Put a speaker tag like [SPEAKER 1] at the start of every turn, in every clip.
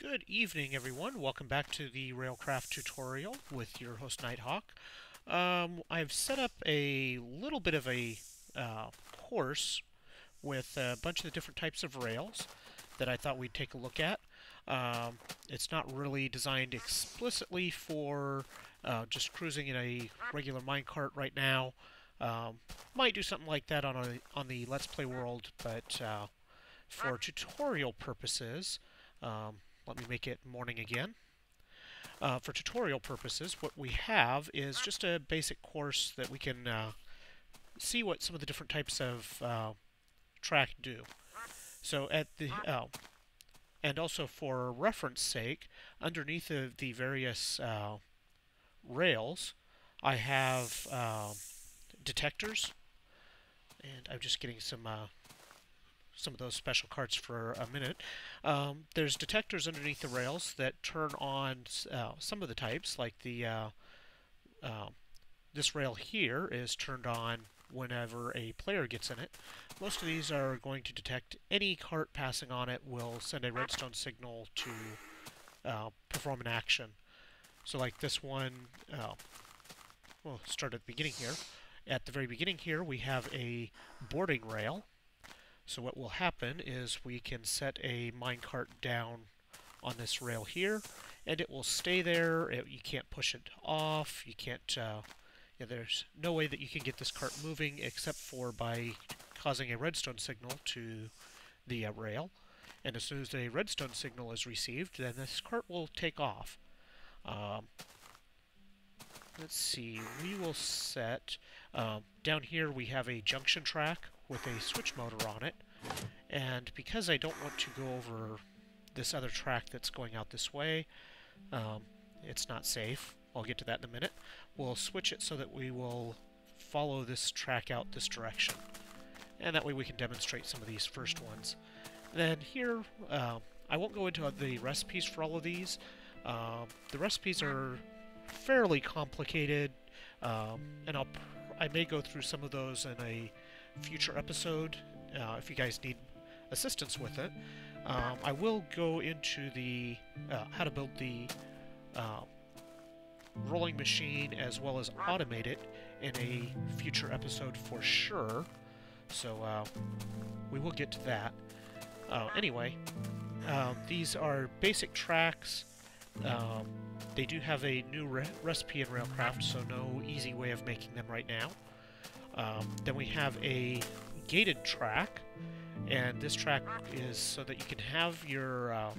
[SPEAKER 1] Good evening, everyone. Welcome back to the Railcraft tutorial with your host, Nighthawk. I've set up a little bit of a course with a bunch of the different types of rails that I thought we'd take a look at. It's not really designed explicitly for just cruising in a regular minecart right now. Might do something like that on the Let's Play world, but for tutorial purposes, um, let me make it morning again. For tutorial purposes, what we have is just a basic course that we can see what some of the different types of track do. So and also for reference sake, underneath the various rails, I have detectors, and I'm just getting some of those special cards for a minute. There's detectors underneath the rails that turn on some of the types, like this rail here is turned on whenever a player gets in it. Most of these are going to detect any cart passing on it will send a redstone signal to perform an action. So like this one, we'll start at the beginning here. At the very beginning here, we have a boarding rail. So what will happen is we can set a minecart down on this rail here, and it will stay there. You can't push it off. You can't. There's no way that you can get this cart moving except for by causing a redstone signal to the rail. And as soon as a redstone signal is received, then this cart will take off. Let's see. We will set down here. We have a junction track with a switch motor on it, and because I don't want to go over this other track that's going out this way, it's not safe. I'll get to that in a minute. We'll switch it so that we will follow this track out this direction, and that way we can demonstrate some of these first ones. Then here, I won't go into the recipes for all of these. The recipes are fairly complicated, and I may go through some of those in a future episode if you guys need assistance with it. I will go into the how to build the rolling machine as well as automate it in a future episode for sure. So we will get to that. Anyway, these are basic tracks. They do have a new recipe in Railcraft, so no easy way of making them right now. Then we have a gated track, and this track is so that you can have your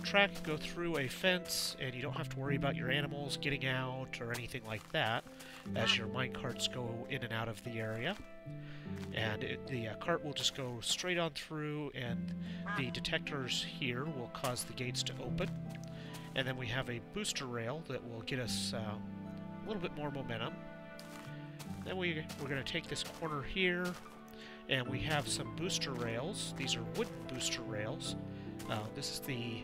[SPEAKER 1] track go through a fence and you don't have to worry about your animals getting out or anything like that as your minecarts go in and out of the area. And the cart will just go straight on through, and the detectors here will cause the gates to open. And then we have a booster rail that will get us a little bit more momentum. Then we're going to take this corner here, and we have some booster rails. These are wooden booster rails. This is the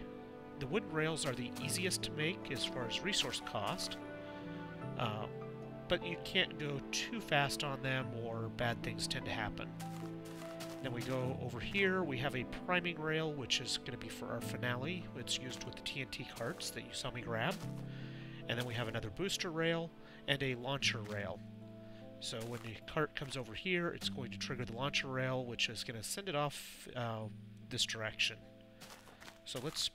[SPEAKER 1] wooden rails are the easiest to make as far as resource cost, but you can't go too fast on them or bad things tend to happen. Then we go over here, we have a priming rail, which is going to be for our finale. It's used with the TNT carts that you saw me grab. And then we have another booster rail and a launcher rail. So when the cart comes over here, it's going to trigger the launcher rail, which is going to send it off this direction. So let's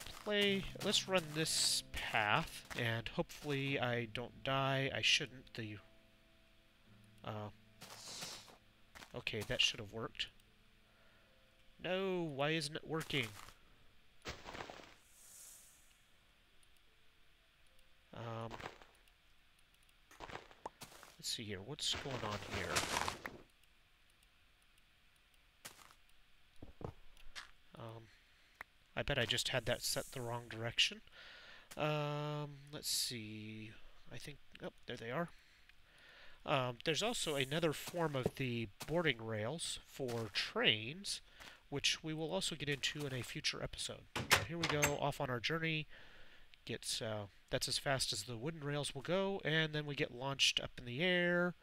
[SPEAKER 1] run this path, and hopefully I don't die. I shouldn't. Okay, that should have worked. No, why isn't it working? Let's see here. What's going on here? I bet I just had that set the wrong direction. Let's see. I think... Oh, there they are. There's also another form of the boarding rails for trains, which we will also get into in a future episode. So here we go, off on our journey. That's as fast as the wooden rails will go, and then we get launched up in the air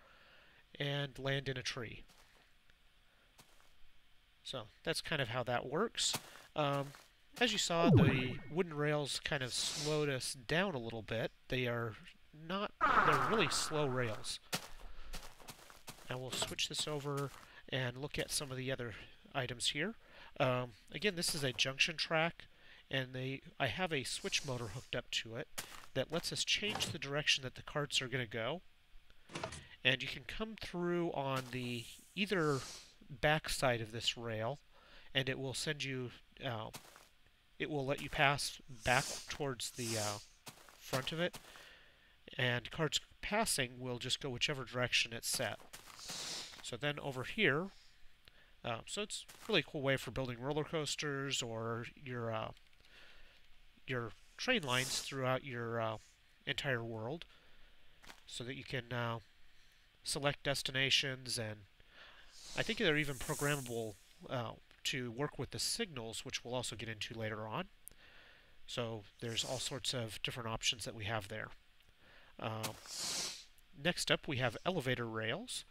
[SPEAKER 1] and land in a tree. So that's kind of how that works. As you saw, the wooden rails kind of slowed us down a little bit. They're really slow rails. Now we'll switch this over and look at some of the other items here. Again, this is a junction track, and I have a switch motor hooked up to it that lets us change the direction that the carts are going to go. And you can come through on the either back side of this rail, and it will send you, it will let you pass back towards the front of it, and carts passing will just go whichever direction it's set. So then over here, so it's a really cool way for building roller coasters or your train lines throughout your entire world, so that you can select destinations, and I think they're even programmable to work with the signals, which we'll also get into later on. So there's all sorts of different options that we have there. Next up, we have elevator rails,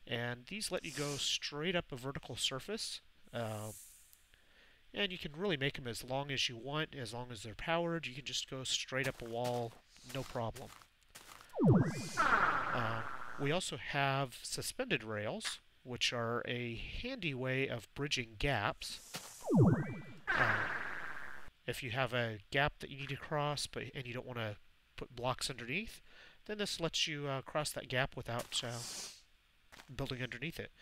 [SPEAKER 1] and these let you go straight up a vertical surface, and you can really make them as long as you want. As long as they're powered, you can just go straight up a wall, no problem. We also have suspended rails, which are a handy way of bridging gaps. If you have a gap that you need to cross, and you don't want to put blocks underneath, then this lets you cross that gap without building underneath it.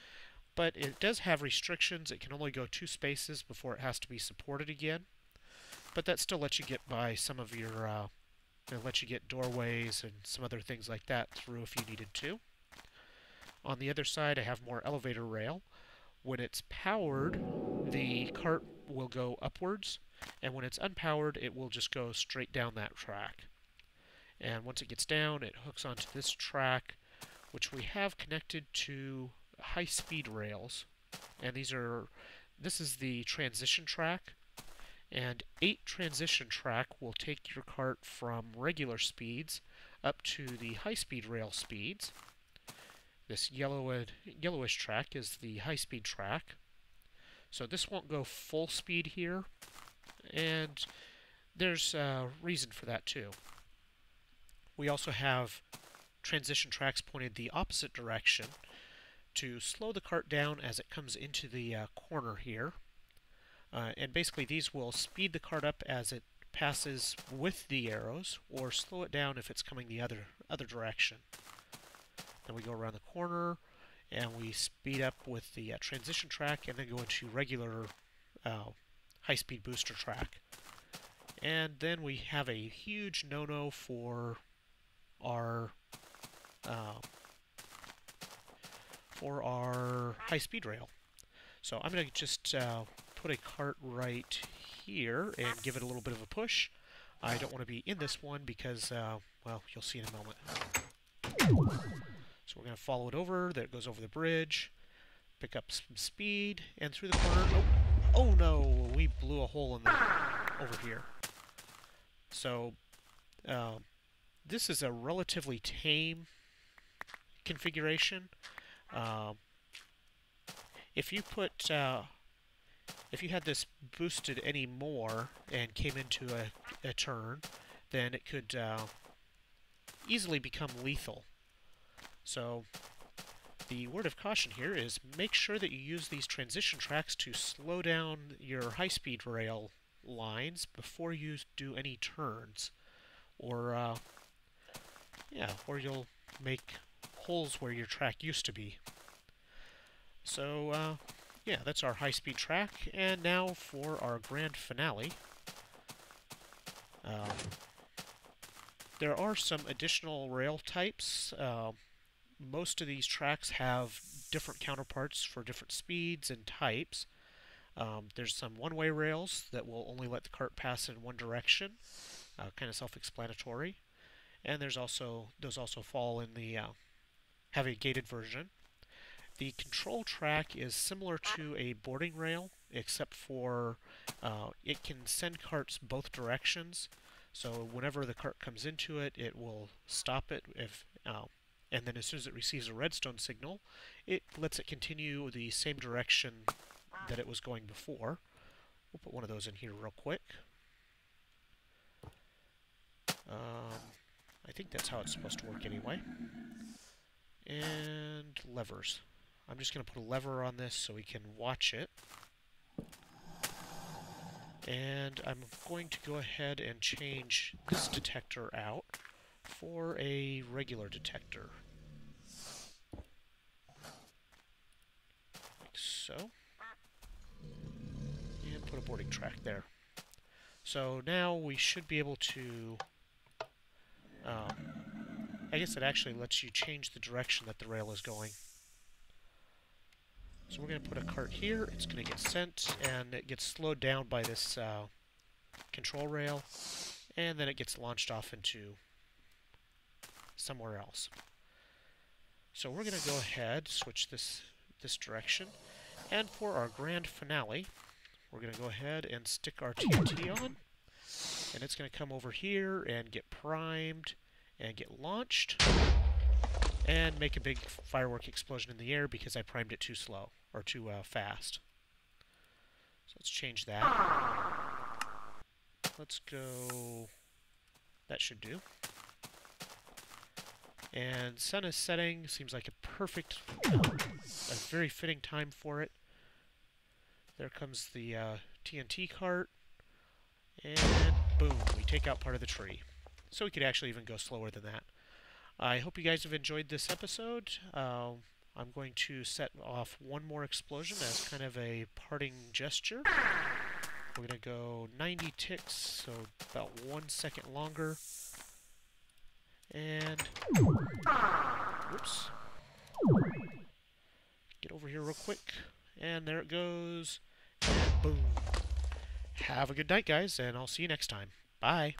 [SPEAKER 1] But it does have restrictions. It can only go 2 spaces before it has to be supported again. But that still lets you get by some of your, it lets you get doorways and some other things like that through if you needed to. On the other side, I have more elevator rail. When it's powered, the cart will go upwards, and when it's unpowered, it will just go straight down that track. And once it gets down, it hooks onto this track, which we have connected to high-speed rails. And this is the transition track, and 8 transition track will take your cart from regular speeds up to the high-speed rail speeds. This yellowish track is the high-speed track. So this won't go full speed here, and there's a reason for that too. We also have transition tracks pointed the opposite direction to slow the cart down as it comes into the corner here. And basically these will speed the cart up as it passes with the arrows, or slow it down if it's coming the other direction. Then we go around the corner, and we speed up with the transition track, and then go into regular high-speed booster track. And then we have a huge no-no for our high-speed rail. So I'm going to just put a cart right here and give it a little bit of a push. I don't want to be in this one because, well, you'll see in a moment. So we're going to follow it over. There it goes over the bridge. Pick up some speed, and through the corner. Oh no! We blew a hole in over here. So this is a relatively tame configuration. If you had this boosted any more and came into a turn, then it could easily become lethal. So the word of caution here is make sure that you use these transition tracks to slow down your high-speed rail lines before you do any turns, or or you'll make holes where your track used to be. So yeah, that's our high-speed track, and now for our grand finale. There are some additional rail types. Most of these tracks have different counterparts for different speeds and types. There's some one-way rails that will only let the cart pass in one direction, kind of self-explanatory. And those also fall in the heavy gated version. The control track is similar to a boarding rail, except for it can send carts both directions. So whenever the cart comes into it, it will stop it and then as soon as it receives a redstone signal, it lets it continue the same direction that it was going before. We'll put one of those in here real quick. think that's how it's supposed to work anyway. And levers. I'm just going to put a lever on this so we can watch it. And I'm going to go ahead and change this detector out for a regular detector. Like so. And put a boarding track there. So now we should be able to... I guess it actually lets you change the direction that the rail is going. So we're going to put a cart here, it's going to get sent, and it gets slowed down by this control rail, and then it gets launched off into somewhere else. So we're going to go ahead, switch this direction, and for our grand finale, we're going to go ahead and stick our TNT on, and it's going to come over here and get primed and get launched, and make a big firework explosion in the air because I primed it too slow, or too fast. So let's change that. Let's go... That should do. And sun is setting. Seems like a perfect, a very fitting time for it. There comes the TNT cart. And boom, we take out part of the tree. So we could actually even go slower than that. I hope you guys have enjoyed this episode. I'm going to set off one more explosion as kind of a parting gesture. We're going to go 90 ticks, so about 1 second longer. And... whoops. Get over here real quick. And there it goes. And boom. Have a good night, guys, and I'll see you next time. Bye.